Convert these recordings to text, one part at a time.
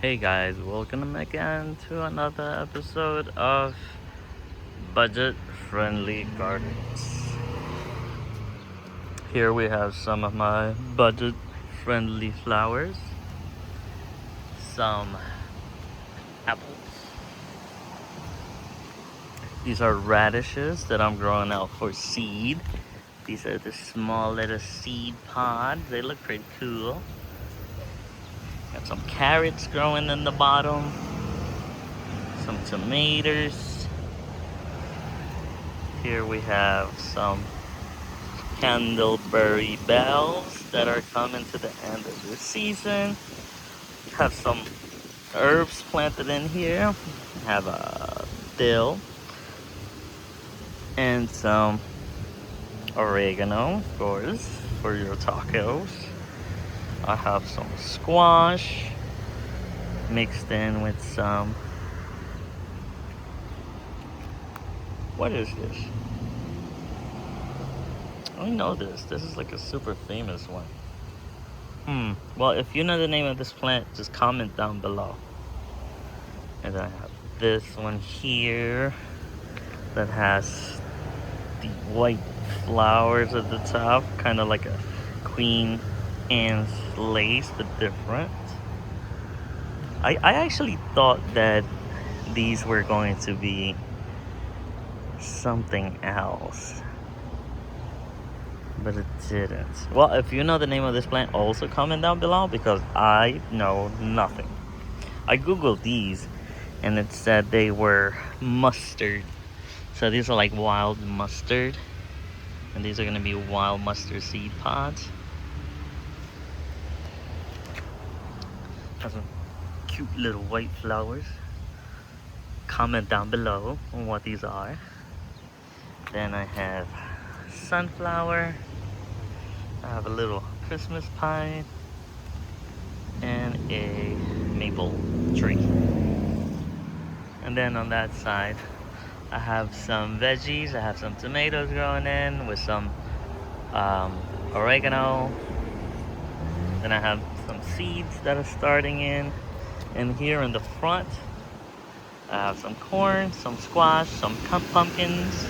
Hey guys, welcome again to another episode of Budget Friendly Gardens. Here we have some of my budget friendly flowers, some apples. These are radishes that I'm growing out for seed. These are the small little seed pods. They look pretty cool. Got some carrots growing in the bottom, some tomatoes. Here we have some candleberry bells that are coming to the end of the season. Have some herbs planted in here. Have a dill and some oregano, of course, for your tacos. I have some squash mixed in with some, what is this? I know this. This is like a super famous one. Well, if you know the name of this plant, just comment down below. And then I have this one here that has the white flowers at the top, kind of like a Queen Anne's lace, but different. I actually thought that these were going to be something else, but it didn't. Well, if you know the name of this plant, also comment down below, because I know nothing. I googled these and it said they were mustard. So these are like wild mustard, and these are going to be wild mustard seed pods. Have some cute little white flowers. Comment down below on what these are. Then I have sunflower. I have a little Christmas pine and a maple tree. And then on that side, I have some veggies. I have some tomatoes growing in with some oregano. Then I have some seeds that are starting in. And here in the front, I have some corn, some squash, some pumpkins,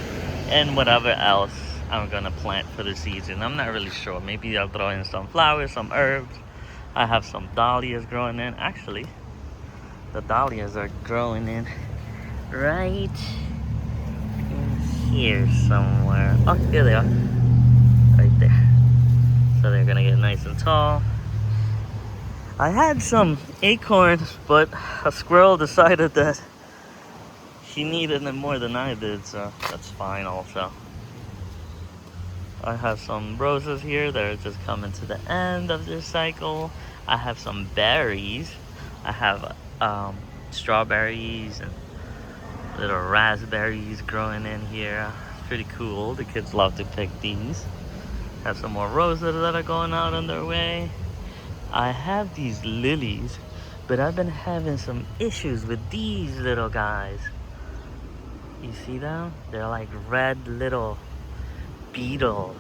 and whatever else I'm gonna plant for the season. I'm not really sure. Maybe I'll throw in some flowers, some herbs. I have some dahlias growing in. Actually, the dahlias are growing in right in here somewhere. Oh, here they are. Right there. So they're gonna get nice and tall. I had some acorns, but a squirrel decided that he needed them more than I did, so that's fine also. I have some roses here that are just coming to the end of their cycle. I have some berries. I have strawberries and little raspberries growing in here. It's pretty cool. The kids love to pick these. Have some more roses that are going out on their way. I have these lilies, but I've been having some issues with these little guys. You see them? They're like red little beetles,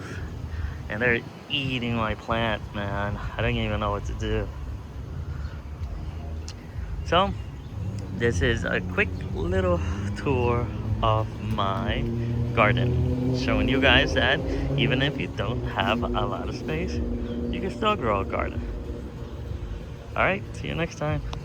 and they're eating my plant, man. I don't even know what to do. So this is a quick little tour of my garden, showing you guys that even if you don't have a lot of space, you can still grow a garden. All right, see you next time.